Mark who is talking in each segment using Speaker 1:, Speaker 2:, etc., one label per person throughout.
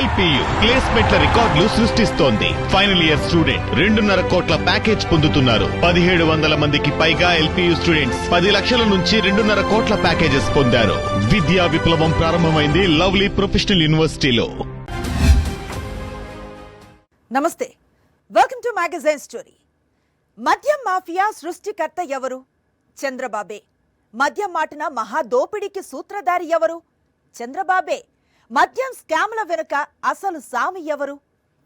Speaker 1: LPU ప్లేస్మెంట్ల రికార్డులు సృష్టిస్తోంది. Final year student 2.5 కోట్ల ప్యాకేజ్ పొందుతున్నారు. 1700 మందికి పైగా ఎల్పియు స్టూడెంట్స్ 10 లక్షల నుంచి 2.5 కోట్ల ప్యాకేజెస్ పొందారు. విద్యా విప్లవం ప్రారంభమైంది లవ్లీ ప్రొఫెషనల్ యూనివర్సిటీలో.
Speaker 2: నమస్తే, వెల్కమ్ టు మ్యాగజైన్ స్టోరీ. మద్యం మాఫియా సృష్టికర్త ఎవరు? చంద్రబాబే. మద్యం మాటన మహా దోపిడీకి సూత్రధారి ఎవరు? చంద్రబాబే. మద్యం స్కామ్ల వెనుక అసలు సామి ఎవరు?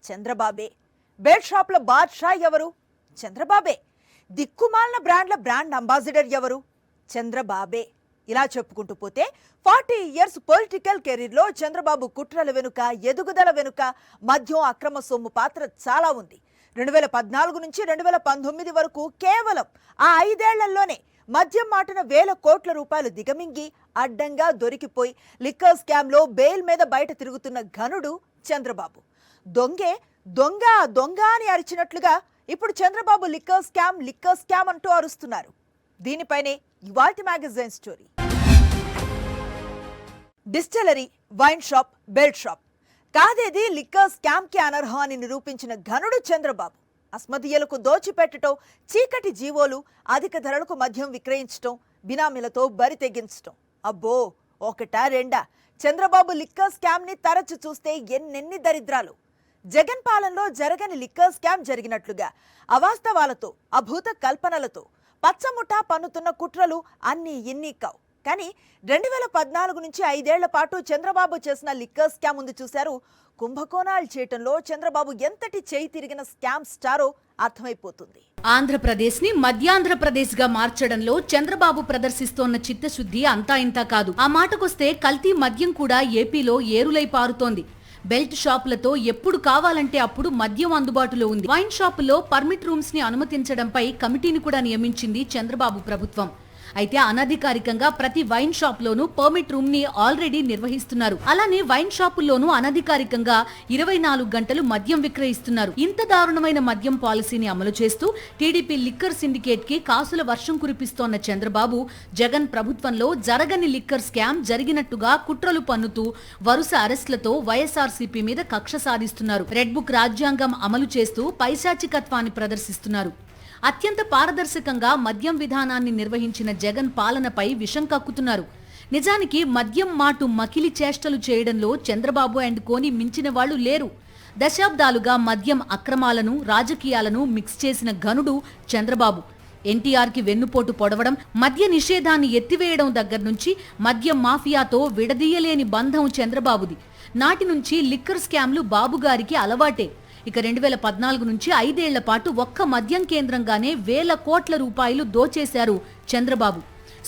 Speaker 2: చంద్రబాబే. బెడ్ షాప్ల బాద్షా ఎవరు? చంద్రబాబే. దిక్కుమాలిన బ్రాండ్ అంబాసిడర్ ఎవరు? చంద్రబాబే. ఇలా చెప్పుకుంటూ పోతే 40 ఇయర్స్ పొలిటికల్ కెరీర్లో చంద్రబాబు కుట్రల వెనుక, ఎదుగుదల వెనుక మద్యం అక్రమ సొమ్ము పాత్ర చాలా ఉంది. 2014 నుంచి 2019 వరకు కేవలం ఆ 5 ఏళ్లలోనే మద్యం మాటన వేల కోట్ల రూపాయలు దిగమింగి అడ్డంగా దొరికిపోయి లిక్కర్ స్కామ్ లో బెయిల్ మీద బయట తిరుగుతున్న ఘనుడు చంద్రబాబు. దొంగ అని అరిచినట్లుగా ఇప్పుడు చంద్రబాబు లిక్కర్ స్కామ్ అంటూ అరుస్తున్నారు. దీనిపైనే ఇవాల్టి magazine story. Distillery, wine shop, belt shop కాదేది లిక్కర్ స్కామ్ కి అనర్హం అని నిరూపించిన ఘనుడు చంద్రబాబు. అస్మదీయులకు దోచిపెట్టడం, చీకటి జీవోలు, అధిక ధరలకు మద్యం విక్రయించడం, బినామీలతో బరి తెగించడం. అబ్బో, ఒకటా రెండా? చంద్రబాబు లిక్కర్ స్కామ్ ని తరచు చూస్తే ఎన్నెన్ని దరిద్రాలు. జగన్ పాలనలో జరగని లిక్కర్ స్కామ్ జరిగినట్లుగా అవాస్తవాలతో, అభూత కల్పనలతో పచ్చముఠా పన్నుతున్న కుట్రలు అన్నీ ఇన్ని కావు. కానీ 2014 నుంచి 5 ఏళ్ల పాటు చంద్రబాబు చేసిన లిక్కర్ స్కామ్ ఉంది చూశారు. కుంభకోణాలు చేయటంలో చంద్రబాబు ఎంతటి చేయి తిరిగిన స్కామ్ స్టారో అర్థమైపోతుంది.
Speaker 3: ఆంధ్రప్రదేశ్ ని మధ్యాంధ్రప్రదేశ్ గా మార్చడంలో చంద్రబాబు ప్రదర్శిస్తోన్న చిత్తశుద్ధి అంతా ఇంతా కాదు. ఆ మాటకొస్తే కల్తీ మద్యం కూడా ఏపీలో ఏరులై పారుతోంది. బెల్ట్ షాపులతో ఎప్పుడు కావాలంటే అప్పుడు మద్యం అందుబాటులో ఉంది. వైన్ షాపుల్లో పర్మిట్ రూమ్స్ ని అనుమతించడంపై కమిటీని కూడా నియమించింది చంద్రబాబు ప్రభుత్వం. అయితే అనధికారికంగా ప్రతి వైన్ షాప్ లోనూ పర్మిట్ రూమ్ ని ఆల్రెడీ నిర్వహిస్తున్నారు. అలానే వైన్ షాపుల్లోనూ అనధికారికంగా 24 గంటలు మద్యం విక్రయిస్తున్నారు. ఇంత దారుణమైన మద్యం పాలసీని అమలు చేస్తూ టీడీపీ లిక్కర్ సిండికేట్ కి కాసుల వర్షం కురిపిస్తోన్న చంద్రబాబు జగన్ ప్రభుత్వంలో జరగని లిక్కర్ స్కామ్ జరిగినట్టుగా కుట్రలు పన్నుతూ వరుస అరెస్టులతో వైఎస్ఆర్సీపీ మీద కక్ష సాధిస్తున్నారు. రెడ్ బుక్ రాజ్యాంగం అమలు చేస్తూ పైశాచికత్వాన్ని ప్రదర్శిస్తున్నారు. అత్యంత పారదర్శకంగా మద్యం విధానాన్ని నిర్వహించిన జగన్ పాలనపై విషం కక్కుతున్నారు. నిజానికి మద్యం మాటు మకిలి చేష్టలు చేయడంలో చంద్రబాబు అండ్ కోని మించిన వాళ్లు లేరు. దశాబ్దాలుగా మద్యం అక్రమాలను, రాజకీయాలను మిక్స్ చేసిన ఘనుడు చంద్రబాబు. ఎన్టీఆర్ కి వెన్నుపోటు పొడవడం, మద్య నిషేధాన్ని ఎత్తివేయడం దగ్గర నుంచి మద్యం మాఫియాతో విడదీయలేని బంధం చంద్రబాబుది. నాటి నుంచి లిక్కర్ స్కామ్లు బాబుగారికి అలవాటే. ఇక 2014 నుంచి 5 ఏళ్ల పాటు ఒక్క మద్యం కేంద్రంగానే వేల కోట్ల రూపాయలు దోచేశారు చంద్రబాబు.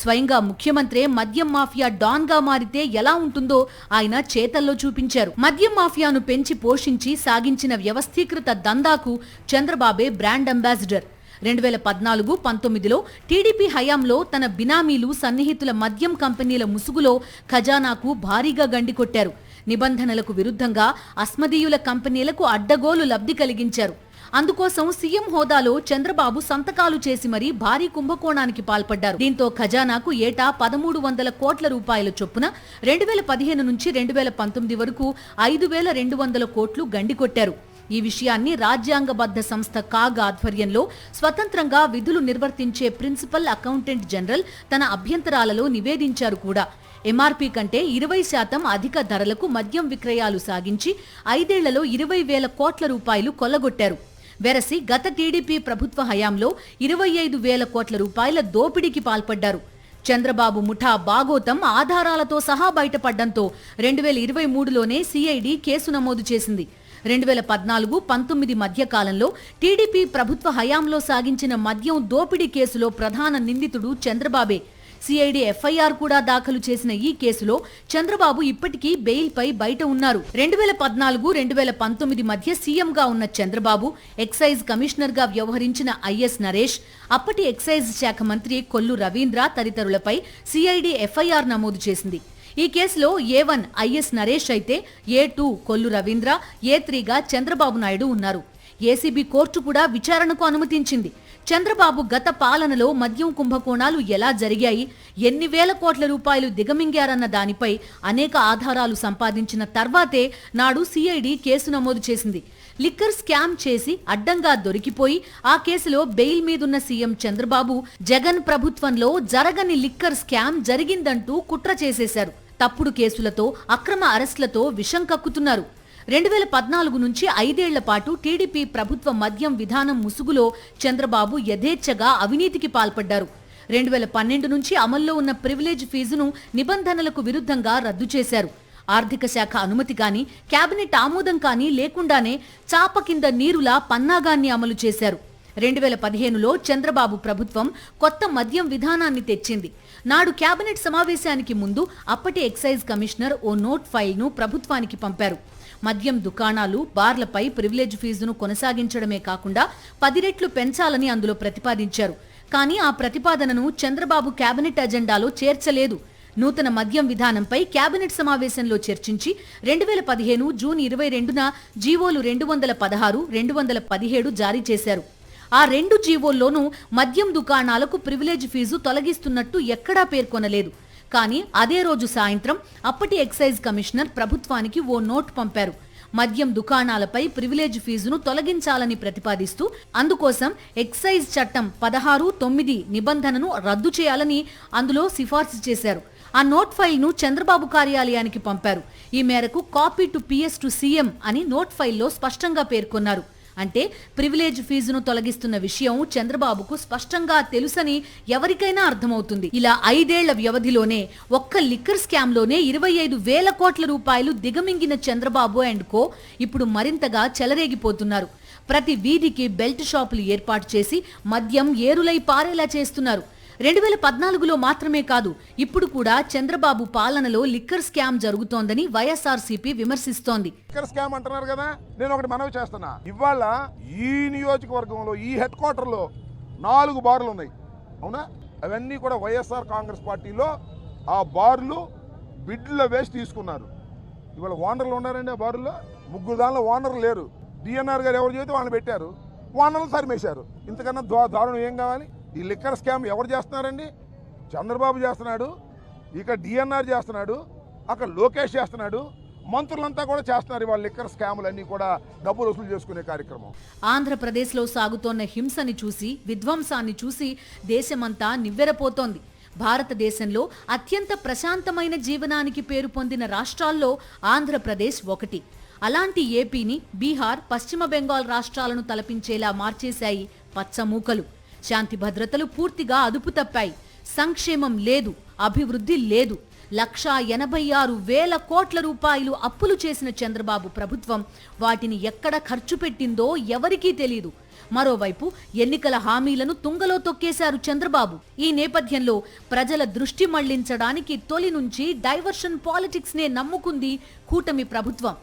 Speaker 3: స్వయంగా ముఖ్యమంత్రే మద్యం మాఫియా డాన్ గా మారితే ఎలా ఉంటుందో ఆయన చేతల్లో చూపించారు. మద్యం మాఫియాను పెంచి పోషించి సాగించిన వ్యవస్థీకృత దందాకు చంద్రబాబే బ్రాండ్ అంబాసిడర్. 2014-19లో టీడీపీ హయాంలో తన బినామీలు, సన్నిహితుల మద్యం కంపెనీల ముసుగులో ఖజానాకు భారీగా గండికొట్టారు. నిబంధనలకు విరుద్ధంగా అస్మదీయుల కంపెనీలకు అడ్డగోలు లబ్ధి కలిగించారు. అందుకోసం సీఎం హోదాలో చంద్రబాబు సంతకాలు చేసి మరీ భారీ కుంభకోణానికి పాల్పడ్డారు. దీంతో ఖజానాకు ఏటా 1300 కోట్ల రూపాయల చొప్పున 2015 నుంచి 2019 వరకు 5200 కోట్లు గండికొట్టారు. ఈ విషయాన్ని రాజ్యాంగబద్ధ సంస్థ కాగ్ ఆధ్వర్యంలో స్వతంత్రంగా విధులు నిర్వర్తించే ప్రిన్సిపల్ అకౌంటెంట్ జనరల్ తన అభ్యంతరాలలో నివేదించారు కూడా. ఎంఆర్పీ కంటే 20% అధిక ధరలకు మద్యం విక్రయాలు సాగించి 5 ఏళ్లలో 20,000 కోట్ల రూపాయలు కొల్లగొట్టారు. వెరసి గత టీడీపీ ప్రభుత్వ హయాంలో 25,000 కోట్ల రూపాయల దోపిడీకి పాల్పడ్డారు. చంద్రబాబు ముఠా బాగోతం ఆధారాలతో సహా బయటపడ్డంతో 2023లోనే సిఐడి కేసు నమోదు చేసింది. 2014-19 మధ్య కాలంలో టీడీపీ ప్రభుత్వ హయాంలో సాగించిన మద్యం దోపిడీ కేసులో ప్రధాన నిందితుడు చంద్రబాబే. సిఐడి ఎఫ్ఐఆర్ కూడా దాఖలు చేసిన ఈ కేసులో చంద్రబాబు ఇప్పటికీ బెయిల్ పై బయట ఉన్నారు. 2014-2019 మధ్య సీఎంగా ఉన్న చంద్రబాబు ఎక్సైజ్ కమిషనర్ గా వ్యవహరించిన ఐఎస్ నరేష్, అప్పటి ఎక్సైజ్ శాఖ మంత్రి కొల్లు రవీంద్ర తదితరులపై సిఐడి ఎఫ్ఐఆర్ నమోదు చేసింది. ఈ కేసులో A1 ఐఎస్ నరేష్ అయితే A2 కొల్లు రవీంద్ర, A3గా చంద్రబాబు నాయుడు ఉన్నారు. ఏసీబీ కోర్టు కూడా విచారణకు అనుమతించింది. చంద్రబాబు గత పాలనలో మద్యం కుంభకోణాలు ఎలా జరిగాయి, ఎన్ని వేల కోట్ల రూపాయలు దిగమింగారన్న దానిపై అనేక ఆధారాలు సంపాదించిన తర్వాతే నాడు సిఐడి కేసు నమోదు చేసింది. లిక్కర్ స్కామ్ చేసి అడ్డంగా దొరికిపోయి ఆ కేసులో బెయిల్ మీదున్న సీఎం చంద్రబాబు జగన్ ప్రభుత్వంలో జరగని లిక్కర్ స్కామ్ జరిగిందంటూ కుట్ర చేసేశారు. తప్పుడు కేసులతో, అక్రమ అరెస్టులతో విషం కక్కుతున్నారు. 2014 నుంచి 5 ఏళ్ల పాటు టీడీపీ ప్రభుత్వ మద్యం విధానం ముసుగులో చంద్రబాబు యథేచ్ఛగా అవినీతికి పాల్పడ్డారు. 2012 నుంచి అమల్లో ఉన్న ప్రివిలేజ్ ఫీజును నిబంధనలకు విరుద్ధంగా రద్దు చేశారు. ఆర్థిక శాఖ అనుమతి కానీ, కేబినెట్ ఆమోదం కానీ లేకుండానే చాప కింద నీరులా పన్నాగాన్ని అమలు చేశారు. 2015లో చంద్రబాబు ప్రభుత్వం కొత్త మద్యం విధానాన్ని తెచ్చింది. నాడు కేబినెట్ సమావేశానికి ముందు అప్పటి ఎక్సైజ్ కమిషనర్ ఓ నోట్ ఫైల్ను ప్రభుత్వానికి పంపారు. మద్యం దుకాణాలు, బార్లపై ప్రివిలేజ్ ఫీజును కొనసాగించడమే కాకుండా 10 రెట్లు పెంచాలని అందులో ప్రతిపాదించారు. కానీ ఆ ప్రతిపాదనను చంద్రబాబు కేబినెట్ అజెండాలో చేర్చలేదు. నూతన మద్యం విధానంపై కేబినెట్ సమావేశంలో చర్చించి 2015 జూన్ 22న జీవోలు 216, 217 జారీ చేశారు. ఆ 2 జీవోల్లోనూ మద్యం దుకాణాలకు ప్రివిలేజ్ ఫీజు తొలగిస్తున్నట్టు ఎక్కడా పేర్కొనలేదు. కానీ అదే రోజు సాయంత్రం అప్పటి ఎక్సైజ్ కమిషనర్ ప్రభుత్వానికి ఓ నోట్ పంపారు. మద్యం దుకాణాలపై ప్రివిలేజ్ ఫీజును తొలగించాలని ప్రతిపాదిస్తూ అందుకోసం ఎక్సైజ్ చట్టం 16(9) నిబంధనను రద్దు చేయాలని అందులో సిఫార్సు చేశారు. ఆ నోట్ ఫైల్ను చంద్రబాబు కార్యాలయానికి పంపారు. ఈ మేరకు copy to PS to CM అని నోట్ ఫైల్లో స్పష్టంగా పేర్కొన్నారు. అంటే ప్రివిలేజ్ ఫీజును తొలగిస్తున్న విషయం చంద్రబాబుకు స్పష్టంగా తెలుసని ఎవరికైనా అర్థమవుతుంది. ఇలా 5 ఏళ్ల వ్యవధిలోనే ఒక్క లిక్కర్ స్కామ్ లోనే 25,000 కోట్ల రూపాయలు దిగమింగిన చంద్రబాబు అండ్ కో ఇప్పుడు మరింతగా చెలరేగిపోతున్నారు. ప్రతి వీధికి బెల్ట్ షాపులు ఏర్పాటు చేసి మద్యం ఏరులై పారేలా చేస్తున్నారు. 2014లో మాత్రమే కాదు, ఇప్పుడు కూడా చంద్రబాబు పాలనలో లిక్కర్ స్కామ్ జరుగుతోందని వైఎస్ఆర్సీపీ విమర్శిస్తోంది.
Speaker 4: లిక్కర్ స్కామ్ అంటున్నారు కదా, నేను ఒకటి మనవి చేస్తున్నా. ఇవాళ ఈ నియోజకవర్గంలో ఈ హెడ్ క్వార్టర్ లో 4 బార్లు ఉన్నాయి, అవునా? అవన్నీ కూడా వైఎస్ఆర్ కాంగ్రెస్ పార్టీలో ఆ బార్లు బిడ్ల వేసి తీసుకున్నారు. ఇవాళ ఓనర్లు ఉన్నారండి ఆ బార్లో. 3 దానిలో ఓనర్లు లేరు. డిఎన్ఆర్ గారు ఎవరు చేస్తే వాళ్ళని పెట్టారు, ఓనర్లు సరిమేశారు. ఇంతకన్నా దారుణం ఏం కావాలి? ఈ లిక్కర్ స్కామ్ ఎవరు చేస్తున్నారండి? చంద్రబాబు చేస్తున్నాడు, ఇక డిఎన్ఆర్ చేస్తున్నాడు, అక్కడ లోకేష్ చేస్తున్నాడు, మంత్రులంతా కూడా చేస్తున్నారు. ఇవాళ లిక్కర్ స్కాములన్నీ కూడా డబ్బులు వసూలు చేసుకునే కార్యక్రమం.
Speaker 3: ఆంధ్రప్రదేశ్లో సాగుతోన్న హింసని చూసి, విధ్వంసాన్ని చూసి దేశమంతా నివ్వెరపోతోంది. భారతదేశంలో అత్యంత ప్రశాంతమైన జీవనానికి పేరు పొందిన రాష్ట్రాల్లో ఆంధ్రప్రదేశ్ ఒకటి. అలాంటి ఏపీని బీహార్, పశ్చిమ బెంగాల్ రాష్ట్రాలను తలపించేలా మార్చేశాయి పచ్చమూకలు. శాంతి భద్రతలు పూర్తిగా అదుపు తప్పాయి. సంక్షేమం లేదు, అభివృద్ధి లేదు. 186,000 కోట్ల రూపాయలు అప్పులు చేసిన చంద్రబాబు ప్రభుత్వం వాటిని ఎక్కడ ఖర్చు పెట్టిందో ఎవరికీ తెలియదు. మరోవైపు ఎన్నికల హామీలను తుంగలో తొక్కేశారు చంద్రబాబు. ఈ నేపథ్యంలో ప్రజల దృష్టి మళ్లించడానికి తొలి నుంచి డైవర్షన్ పాలిటిక్స్ నే నమ్ముకుంది కూటమి ప్రభుత్వం.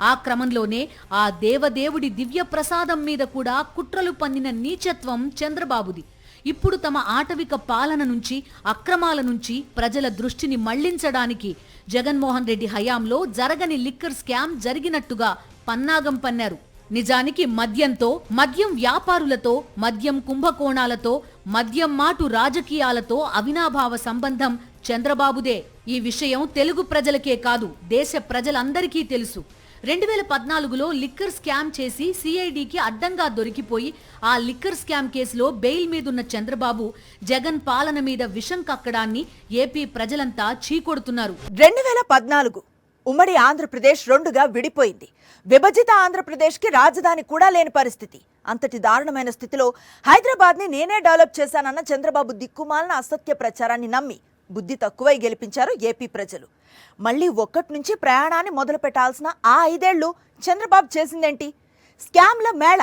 Speaker 3: ఆ క్రమంలోనే ఆ దేవదేవుడి దివ్య ప్రసాదం మీద కూడా కుట్రలు పన్నిన నీచత్వం చంద్రబాబుది. ఇప్పుడు తమ ఆటవిక పాలన నుంచి, అక్రమాల నుంచి ప్రజల దృష్టిని మళ్లించడానికి జగన్మోహన్ రెడ్డి హయాంలో జరగని లిక్కర్ స్కామ్ జరిగినట్టుగా పన్నాగం పన్నారు. నిజానికి మద్యంతో, మద్యం వ్యాపారులతో, మద్యం కుంభకోణాలతో, మద్యం మాటు రాజకీయాలతో అవినాభావ సంబంధం చంద్రబాబుదే. ఈ విషయం తెలుగు ప్రజలకే కాదు, దేశ ప్రజలందరికీ తెలుసు. 2014లో లిక్కర్ స్కామ్ చేసి సిఐడికి అడ్డంగా దొరికిపోయి ఆ లిక్కర్ స్కామ్ కేసులో బెయిల్ మీదున్న చంద్రబాబు జగన్ పాలన మీద విషం కక్కడాన్ని ఏపీ ప్రజలంతా చీకొడుతున్నారు.
Speaker 2: 2014 ఉమ్మడి ఆంధ్రప్రదేశ్ 2గా విడిపోయింది. విభజిత ఆంధ్రప్రదేశ్కి రాజధాని కూడా లేని పరిస్థితి. అంతటి దారుణమైన స్థితిలో హైదరాబాద్ని నేనే డెవలప్ చేశానన్న చంద్రబాబు దిక్కుమాలిన అసత్య ప్రచారాన్ని నమ్మి బుద్ధి తక్కువై గెలిపించారు ఏపీ ప్రజలు. మళ్లీ ఒక్కటి నుంచి ప్రయాణాన్ని మొదలు పెట్టాల్సిన ఆ 5 ఏళ్లు చంద్రబాబు చేసిందేంటి? స్కామ్ల మేళ.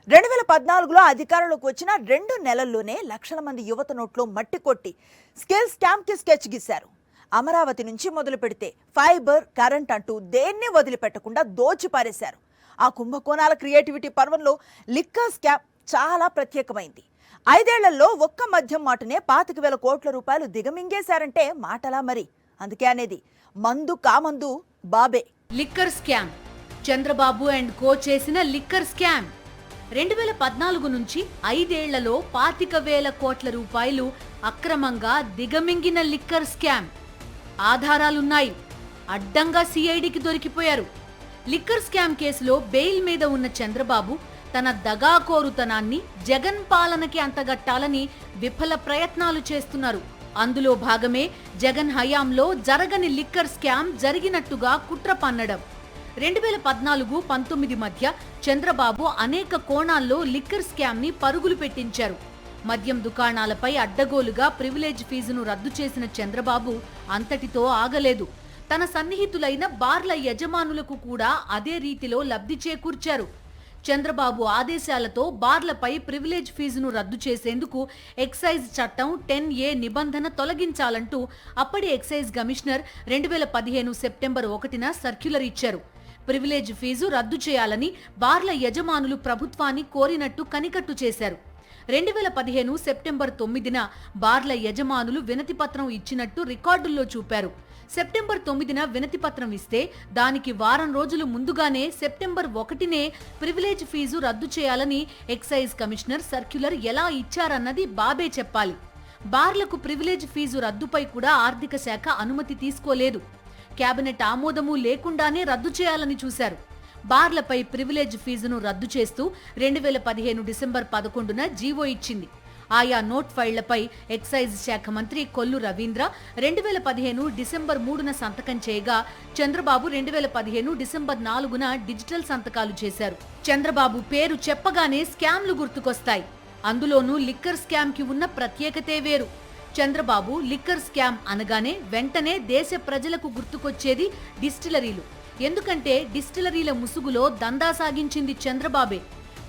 Speaker 2: 2014లో అధికారంలోకి వచ్చిన 2 నెలల్లోనే లక్షల మంది యువత నోట్లో మట్టి కొట్టి స్కిల్ స్కామ్కి స్కెచ్ గీశారు. అమరావతి నుంచి మొదలు పెడితే ఫైబర్, కరెంట్ అంటూ దేన్ని వదిలిపెట్టకుండా దోచి పారేశారు. ఆ కుంభకోణాల క్రియేటివిటీ పర్వంలో లిక్కర్ స్కామ్ చాలా ప్రత్యేకమైంది. 5 ఏళ్లలో ఒక్క మద్యం మాటనే 25,000 కోట్ల రూపాయలు దిగమింగేశారంటే మాటలా మరి? అందుకే అనేది మందు కామందు బాబే.
Speaker 3: Liquor scam, Chandrababu and co చేసిన లిక్కర్ స్కామ్. 2014 నుంచి 5 ఏళ్లలో 25,000 కోట్ల రూపాయలు అక్రమంగా దిగమింగిన లిక్కర్ స్కామ్. ఆధారాలున్నాయి. అడ్డంగా సిఐడికి దొరికిపోయారు. లిక్కర్ స్కామ్ కేసులో బెయిల్ మీద ఉన్న చంద్రబాబు తన దగాకోరుతనాన్ని జగన్ పాలనకి అంటగట్టాలని విఫల ప్రయత్నాలు చేస్తున్నారు. అందులో భాగమే జగన్ హయాంలో జరగని లిక్కర్ స్కామ్ జరిగినట్టుగా కుట్ర పన్నడం. 2014-19 మధ్య చంద్రబాబు అనేక కోణాల్లో లిక్కర్ స్కామ్ ని పరుగులు పెట్టించారు. మద్యం దుకాణాలపై అడ్డగోలుగా ప్రివిలేజ్ ఫీజును రద్దు చేసిన చంద్రబాబు అంతటితో ఆగలేదు. తన సన్నిహితులైన బార్ల యజమానులకు కూడా అదే రీతిలో లబ్ధి చేకూర్చారు. చంద్రబాబు ఆదేశాలతో బార్లపై ప్రివిలేజ్ ఫీజును రద్దు చేసేందుకు ఎక్సైజ్ చట్టం 10A నిబంధన తొలగించాలంటూ అప్పటి ఎక్సైజ్ కమిషనర్ 2015 సెప్టెంబర్ 1న సర్క్యులర్ ఇచ్చారు. ప్రివిలేజ్ ఫీజు రద్దు చేయాలని బార్ల యజమానులు ప్రభుత్వాన్ని కోరినట్టు కనికట్టు చేశారు. 2015 సెప్టెంబర్ 9న బార్ల యజమానులు వినతిపత్రం ఇచ్చినట్టు రికార్డుల్లో చూపారు. సెప్టెంబర్ 9న వినతిపత్రం ఇస్తే దానికి వారం రోజులు ముందుగానే సెప్టెంబర్ 1నే ప్రివిలేజ్ ఫీజు రద్దు చేయాలని ఎక్సైజ్ కమిషనర్ సర్క్యులర్ ఎలా ఇచ్చారన్నది బాబే చెప్పాలి. బార్లకు ప్రివిలేజ్ ఫీజు రద్దుపై కూడా ఆర్థిక శాఖ అనుమతి తీసుకోలేదు. కేబినెట్ ఆమోదము లేకుండానే రద్దు చేయాలని చూశారు. బార్లపై ప్రివిలేజ్ ఫీజును రద్దు చేస్తూ 2015 డిసెంబర్ 11న జీవో ఇచ్చింది. ఆయా నోట్ ఫైళ్లపై ఎక్సైజ్ శాఖ మంత్రి కొల్లు రవీంద్ర 2015 డిసెంబర్ 3న సంతకం చేయగా చంద్రబాబు 2015 డిసెంబర్ 4న డిజిటల్ సంతకాలు చేశారు. చంద్రబాబు పేరు చెప్పగానే స్కామ్లు గుర్తుకొస్తాయి. అందులోనూ లిక్కర్ స్కామ్ కి ఉన్న ప్రత్యేకతే వేరు. చంద్రబాబు లిక్కర్ స్కామ్ అనగానే వెంటనే దేశ ప్రజలకు గుర్తుకొచ్చేది డిస్టిలరీలు. ఎందుకంటే డిస్టిలరీల ముసుగులో దందా సాగించింది చంద్రబాబే.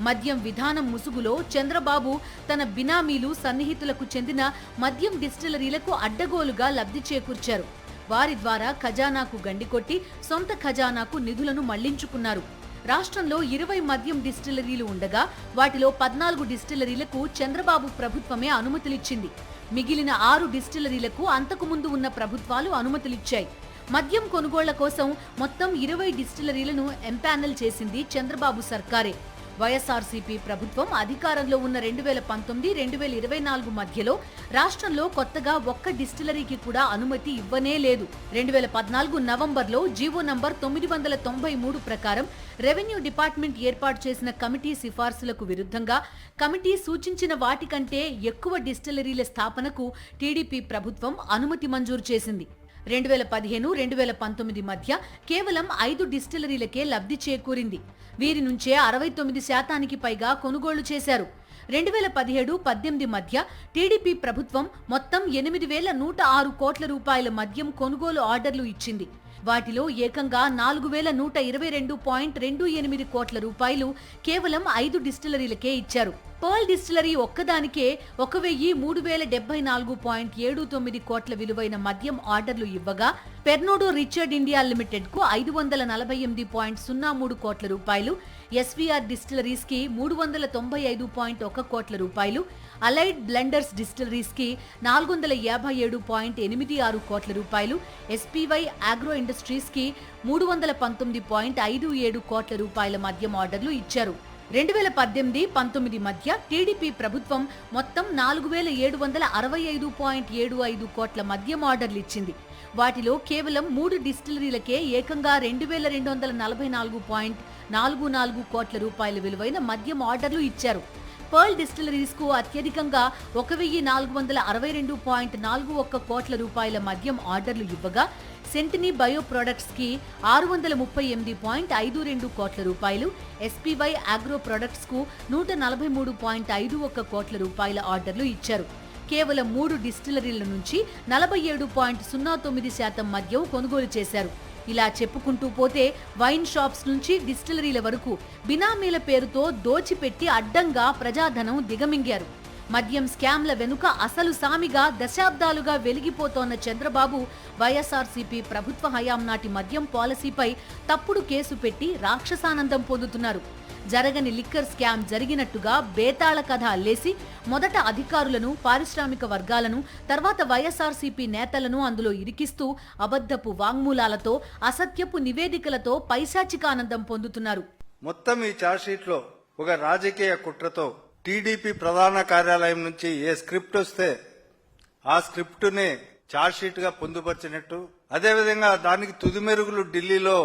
Speaker 3: మద్యం విధానం ముసుగులో చంద్రబాబు తన బినామీలు సన్నిహితులకు చెందిన మద్యం డిస్టిలరీలకు అడ్డగోలుగా లబ్ధి చేకూర్చారు. వారి ద్వారా ఖజానాకు గండికొట్టి సొంత ఖజానాకు నిధులను మళ్లించుకున్నారు. రాష్ట్రంలో 20 మద్యం డిస్టిలరీలు ఉండగా వాటిలో 14 డిస్టిలరీలకు చంద్రబాబు ప్రభుత్వమే అనుమతులిచ్చింది. మిగిలిన 6 డిస్టిలరీలకు అంతకుముందు ఉన్న ప్రభుత్వాలు అనుమతులిచ్చాయి. మద్యం కొనుగోళ్ల కోసం మొత్తం 20 డిస్టిలరీలను ఎంపానల్ చేసింది చంద్రబాబు సర్కారే. వైఎస్ఆర్సీపీ ప్రభుత్వం అధికారంలో ఉన్న 2019-2024 మధ్యలో రాష్ట్రంలో కొత్తగా ఒక్క డిస్టిలరీకి కూడా అనుమతి ఇవ్వనే లేదు. 2014 నవంబర్లో జీవో నంబర్ 993 ప్రకారం రెవెన్యూ డిపార్ట్మెంట్ ఏర్పాటు చేసిన కమిటీ సిఫార్సులకు విరుద్ధంగా కమిటీ సూచించిన వాటికంటే ఎక్కువ డిస్టిలరీల స్థాపనకు టీడీపీ ప్రభుత్వం అనుమతి మంజూరు చేసింది. 2015-2019 మధ్య కేవలం 5 డిస్టిలరీలకే లబ్ధి చేకూరింది. వీరి నుంచే 69% పైగా కొనుగోళ్లు చేశారు. 2017-18 మధ్య టీడీపీ ప్రభుత్వం మొత్తం 8,106 కోట్ల రూపాయల మద్యం కొనుగోలు ఆర్డర్లు ఇచ్చింది. వాటిలో ఏకంగా 4,022.28 కోట్ల రూపాయలు కేవలం 5 డిస్టిలరీలకే ఇచ్చారు. పర్ల్ డిస్టిలరీ ఒక్కదానికే 1,074.79 కోట్ల విలువైన మద్యం ఆర్డర్లు ఇవ్వగా పెర్నోడో రిచర్డ్ ఇండియా లిమిటెడ్ కు 548.03 కోట్ల రూపాయలు, ఎస్వీఆర్ డిస్టిలరీస్ కి 395.1 కోట్ల రూపాయలు, అలైడ్ బ్లెండర్స్ డిస్టిలరీస్ కి 457.86 కోట్ల రూపాయలు, ఎస్పీవై ఆగ్రో ఇండస్ట్రీస్ కి 319.57 కోట్ల రూపాయల మద్యం ఆర్డర్లు ఇచ్చారు. 2018-19 మధ్య టీడీపీ ప్రభుత్వం మొత్తం 4,765.75 కోట్ల మద్యం ఆర్డర్లు ఇచ్చింది. వాటిలో కేవలం 3 డిస్టిలరీలకే ఏకంగా 2,244.44 కోట్ల రూపాయల విలువైన మద్యం ఆర్డర్లు ఇచ్చారు. పర్ల్ డిస్టిలరీస్ కు అత్యధికంగా 1,462.41 కోట్ల రూపాయల మద్యం ఆర్డర్లు ఇవ్వగా సెంటినీ బయో ప్రొడక్ట్స్ కి 638.52 కోట్ల రూపాయలు, ఎస్పీవై ఆగ్రో ప్రొడక్ట్స్ కు 143.51 కోట్ల రూపాయల ఆర్డర్లు ఇచ్చారు. కేవలం 3 డిస్టిలరీల నుంచి 47.09% మద్యం కొనుగోలు చేశారు. ఇలా చెప్పుకుంటూ పోతే వైన్ షాప్స్ నుంచి డిస్టిలరీల వరకు బినామీల పేరుతో దోచిపెట్టి అడ్డంగా ప్రజాధనం దిగమింగారు. మద్యం స్కామ్ల వెనుక అసలు సామిగా దశాబ్దాలుగా వెలిగిపోతోన్న చంద్రబాబు వైఎస్ఆర్సీపీ ప్రభుత్వ హయాం నాటి మద్యం పాలసీపై తప్పుడు కేసు పెట్టి రాక్షసానందం పొందుతున్నారు. జరగని లిక్కర్ స్కామ్ జరిగినట్టుగా బేతాళ కథ అల్లేసి మొదట అధికారులను, పారిశ్రామిక వర్గాలను, తర్వాత వైఎస్ఆర్సీపీ నేతలను అందులో ఇరికిస్తూ అబద్ధపు వాంగ్మూలాలతో, అసత్యపు నివేదికలతో పైశాచికానందం పొందుతున్నారు.
Speaker 5: మొత్తం ఈ ఛార్జ్షీట్లో ఒక రాజకీయ కుట్రతో టీడీపీ ప్రధాన కార్యాలయం నుంచి ఏ స్క్రిప్ట్ వస్తే ఆ స్క్రిప్ట్ ని ఛార్జ్ షీట్ గా పొందుపరిచినట్టు, అదేవిధంగా దానికి తుది మెరుగులు ఢిల్లీలో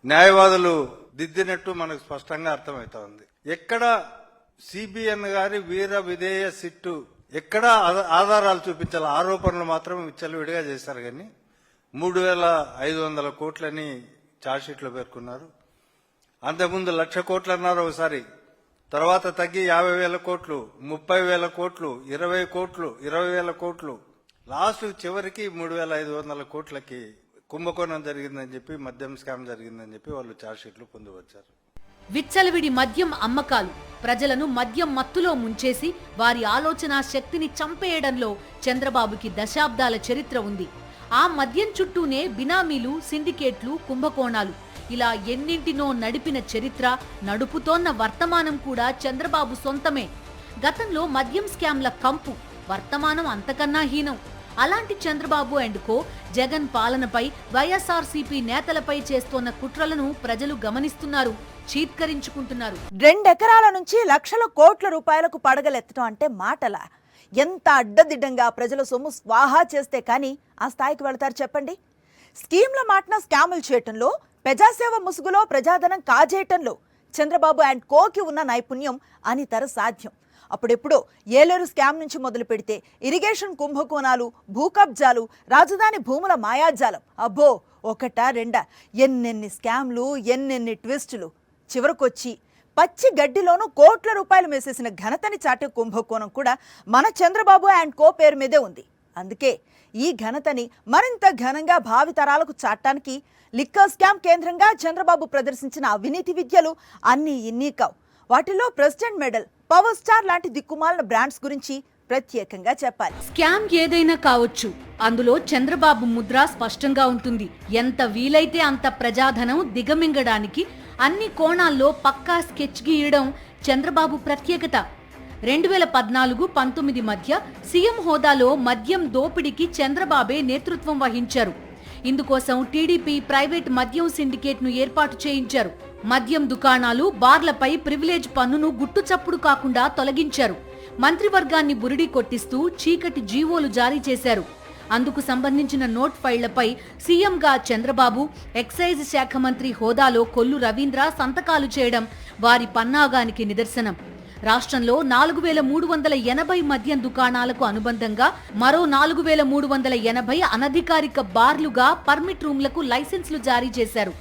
Speaker 5: న్యాయవాదులు దిద్దినట్టు మనకు స్పష్టంగా అర్థమవుతా ఉంది. ఎక్కడ సిబిఎన్ గారి వీర విధేయ సిట్టు ఎక్కడ ఆధారాలు చూపించాలి, ఆరోపణలు మాత్రం విచ్చలవిడిగా చేశారు. కానీ 3,500 కోట్లని ఛార్జ్ షీట్ లో పేర్కొన్నారు. అంతకుముందు 1,00,000 కోట్లు అన్నారు ఒకసారి, తర్వాత తగ్గి 50,000 కోట్లు, 30,000 కోట్లు, 20 కోట్లు, 20,000 కోట్లు, లాస్ట్ చివరికి 3,500 కోట్లకి కుంభకోణం జరిగిందని చెప్పి, మద్యం స్కామ్ జరిగిందని చెప్పి వాళ్ళు ఛార్జ్ షీట్లు పొందువచ్చారు.
Speaker 3: విచ్చలవిడి మద్యం అమ్మకాలు ప్రజలను మద్యం మత్తులో ముంచేసి వారి ఆలోచన శక్తిని చంపేయడంలో చంద్రబాబుకి దశాబ్దాల చరిత్ర ఉంది. ఆ మద్యం చుట్టూనే బినామీలు, సిండికేట్లు, కుంభకోణాలు ఇలా ఎన్నింటినో నడిపిన చరిత్ర, నడుపుతోన్న వర్తమానం కూడా చంద్రబాబు సొంతమే. గతంలో మద్యం స్కామ్ల కంపు, వర్తమానం అంతకన్నా హీనం. అలాంటి చంద్రబాబు అండ్ కో జగన్ పాలనపై, వైఎస్ఆర్సీపీ నేతలపై చేస్తోన్న కుట్రలను ప్రజలు గమనిస్తున్నారు, చీత్కరించుకుంటున్నారు.
Speaker 2: 2 ఎకరాల నుంచి లక్షల కోట్ల రూపాయలకు పడగలెత్తడం అంటే మాటలా? ఎంత అడ్డదిడ్డంగా ప్రజల సొమ్ము స్వాహా చేస్తే కానీ ఆ స్థాయికి వెళతారు చెప్పండి. స్కీమ్ల మాటన స్కాములు చేయటంలో, ప్రజాసేవ ముసుగులో ప్రజాధనం కాజేయటంలో చంద్రబాబు అండ్ కోకి ఉన్న నైపుణ్యం అనితర సాధ్యం. అప్పుడెప్పుడో ఏలేరు స్కామ్ నుంచి మొదలు పెడితే ఇరిగేషన్ కుంభకోణాలు, భూకబ్జాలు, రాజధాని భూముల మాయాజాలం, అబ్బో ఒకటా రెండా, ఎన్నెన్ని స్కామ్లు, ఎన్నెన్ని ట్విస్టులు. చివరకొచ్చి పచ్చి గడ్డిలోనూ కోట్ల రూపాయలు మేసేసిన ఘనతని చాటే కుంభకోణం కూడా మన చంద్రబాబు అండ్ కో పేరు మీదే ఉంది. అందుకే ఈ ఘనతని మరింత ఘనంగా భావితరాలకు చాటడానికి లిక్కర్ స్కామ్ కేంద్రంగా చంద్రబాబు ప్రదర్శించిన అవినీతి విద్యలు అన్నీ ఇన్నీ కావు. వాటిలో ప్రెసిడెంట్ మెడల్, పవర్ స్టార్ లాంటి దిక్కుమాలిన బ్రాండ్స్ గురించి ప్రత్యేకంగా చెప్పాలి.
Speaker 3: స్కామ్ ఏదైనా కావచ్చు, అందులో చంద్రబాబు ముద్ర స్పష్టంగా ఉంటుంది. ఎంత వీలైతే అంత ప్రజాధనం దిగమింగడానికి అన్ని కోణాల్లో పక్కా స్కెచ్ గీయడం చంద్రబాబు ప్రత్యేకత. 2014-19 మధ్య సీఎం హోదాలో మద్యం దోపిడీకి చంద్రబాబే నేతృత్వం వహించారు. ఇందుకోసం టీడీపీ ప్రైవేట్ మద్యం సిండికేట్ ను ఏర్పాటు చేయించారు. మద్యం దుకాణాలు, బార్లపై ప్రివిలేజ్ పన్నును గుట్టుచప్పుడు కాకుండా తొలగించారు. మంత్రివర్గాన్ని బురిడి కొట్టిస్తూ చీకటి జీవోలు జారీ చేశారు. అందుకు సంబంధించిన నోట్ ఫైళ్లపై సీఎంగా చంద్రబాబు, ఎక్సైజ్ శాఖ మంత్రి హోదాలో కొల్లు రవీంద్ర సంతకాలు చేయడం వారి పన్నాగానికి నిదర్శనం. రాష్ట్రంలో 4,380 మద్యం దుకాణాలకు అనుబంధంగా మరో 4,380 అనధికారిక బార్లుగా పర్మిట్ రూమ్లకు లైసెన్సులు జారీ చేశారు.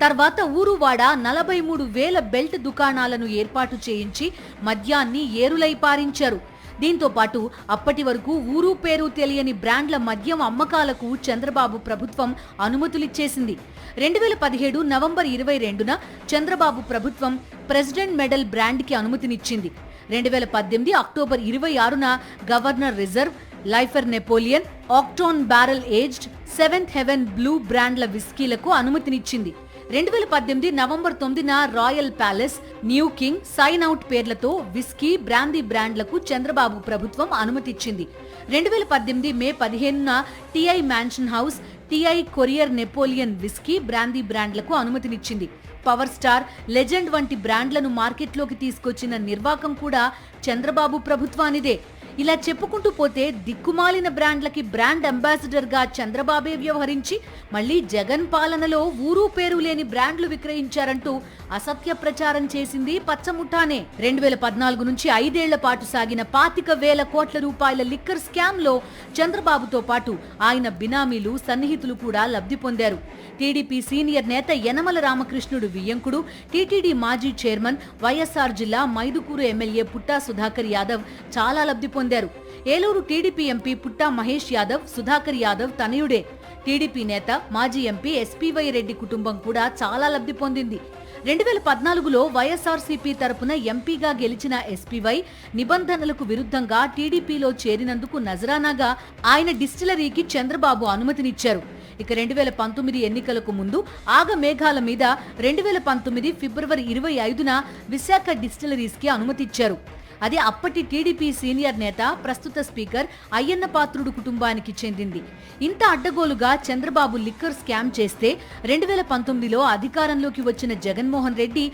Speaker 3: తర్వాత ఊరువాడ 43,000 బెల్ట్ దుకాణాలను ఏర్పాటు చేయించి మద్యాన్ని ఏరులై పారించారు. దీంతో పాటు అప్పటి వరకు ఊరు పేరు తెలియని బ్రాండ్ల మద్యం అమ్మకాలకు చంద్రబాబు ప్రభుత్వం అనుమతులిచ్చేసింది. 2017 నవంబర్ 22న చంద్రబాబు ప్రభుత్వం ప్రెసిడెంట్ మెడల్ బ్రాండ్కి అనుమతినిచ్చింది. 2018 అక్టోబర్ 26న గవర్నర్ రిజర్వ్, లైఫర్ నెపోలియన్, ఆక్టోన్ barrel aged, seventh heaven blue బ్రాండ్ల విస్కీలకు అనుమతినిచ్చింది. 2018 నవంబర్ 9న royal palace, new king, sign out పేర్లతో విస్కీ, బ్రాందీ బ్రాండ్లకు చంద్రబాబు ప్రభుత్వం అనుమతిచ్చింది. 2018 మే 15న TI mansion house, TI courier Napoleon whisky, brandy బ్రాండ్లకు అనుమతినిచ్చింది. పవర్ స్టార్, లెజెండ్ వంటి బ్రాండ్లను మార్కెట్లోకి తీసుకొచ్చిన నిర్వాకం కూడా చంద్రబాబు ప్రభుత్వానిదే. ఇలా చెప్పుకుంటూ పోతే దిక్కుమాలిన బ్రాండ్లకి బ్రాండ్ అంబాసిడర్ గా చంద్రబాబే వ్యవహరించి మళ్లీ జగన్ పాలనలో ఊరు పేరు లేని బ్రాండ్లు విక్రయించారంటూ అసత్య ప్రచారం చేసింది పచ్చముఠానే. 2014 నుంచి 5 ఏళ్ల పాటు సాగిన 25,000 కోట్ల రూపాయల లిక్కర్ స్కామ్ లో చంద్రబాబుతో పాటు ఆయన బినామీలు, సన్నిహితులు కూడా లబ్ధి పొందారు. టీడీపీ సీనియర్ నేత యనమల రామకృష్ణుడు వియ్యంకుడు, టీటీడీ మాజీ చైర్మన్, వైఎస్ఆర్ జిల్లా మైదుకూరు ఎమ్మెల్యే పుట్టా సుధాకర్ యాదవ్ చాలా లబ్ధి పొందారు. ఏలూరు టీడీపీ ఎంపీ పుట్టా మహేష్ యాదవ్, సుధాకర్ యాదవ్ తనయుడే. టీడీపీ నేత, మాజీ ఎంపీ ఎస్పీవై రెడ్డి కుటుంబం కూడా చాలా లబ్ధి పొందింది. 2014లో వైఎస్ఆర్సీపీ తరపున ఎంపీగా గెలిచిన ఎస్పీవై నిబంధనలకు విరుద్ధంగా టీడీపీలో చేరినందుకు నజరానాగా ఆయన డిస్టిలరీకి చంద్రబాబు అనుమతినిచ్చారు. ఇక 2019 ఎన్నికలకు ముందు ఆగమేఘాల మీద 2019 ఫిబ్రవరి 25న విశాఖ డిస్టిలరీస్ కి అనుమతిచ్చారు. అది అప్పటి టీడీపీ సీనియర్ నేత ప్రస్తుత స్పీకర్ అయ్యన్న పాత్రుడు కుటుంబానికి చెందింది. ఇంత అడ్డగోలుగా చంద్రబాబు లిక్కర్ స్కామ్ చేస్తే 2019లో అధికారంలోకి వచ్చిన జగన్మోహన్ రెడ్డి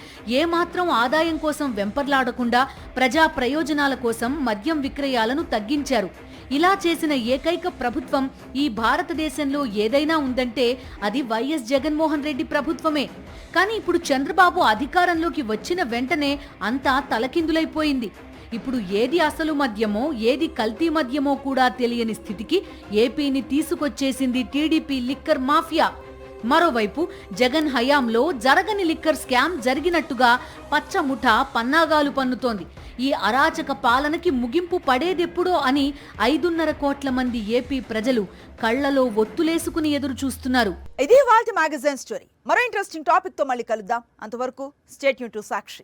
Speaker 3: ఏమాత్రం ఆదాయం కోసం వెంపర్లాడకుండా ప్రజా ప్రయోజనాల కోసం మద్యం విక్రయాలను తగ్గించారు. ఇలా చేసిన ఏకైక ప్రభుత్వం ఈ భారతదేశంలో ఏదైనా ఉందంటే అది వైఎస్ జగన్మోహన్ రెడ్డి ప్రభుత్వమే. కానీ ఇప్పుడు చంద్రబాబు అధికారంలోకి వచ్చిన వెంటనే అంతా తలకిందులైపోయింది. ఇప్పుడు ఏది అసలు మద్యమో ఏది కల్తీ మద్యమో కూడా తెలియని స్థితికి ఏపీని తీసుకొచ్చేసింది టీడీపీ లిక్కర్ మాఫియా. మరోవైపు జగన్ హయాంలో జరగని లిక్కర్ స్కామ్ జరిగినట్టుగా పచ్చముఠ పన్నాగాలు పన్నుతోంది. ఈ అరాచక పాలనకి ముగింపు పడేదెప్పుడో అని 5.5 కోట్ల మంది ఏపీ ప్రజలు కళ్లలో ఒత్తులేసుకుని ఎదురు చూస్తున్నారు.
Speaker 2: ఇది వాల్ట్ మ్యాగజైన్ స్టోరీ. మరో ఇంట్రెస్టింగ్ టాపిక్ తో మళ్ళీ కలుద్దాం. అంతవరకు స్టే ట్యూన్ టు సాక్షి.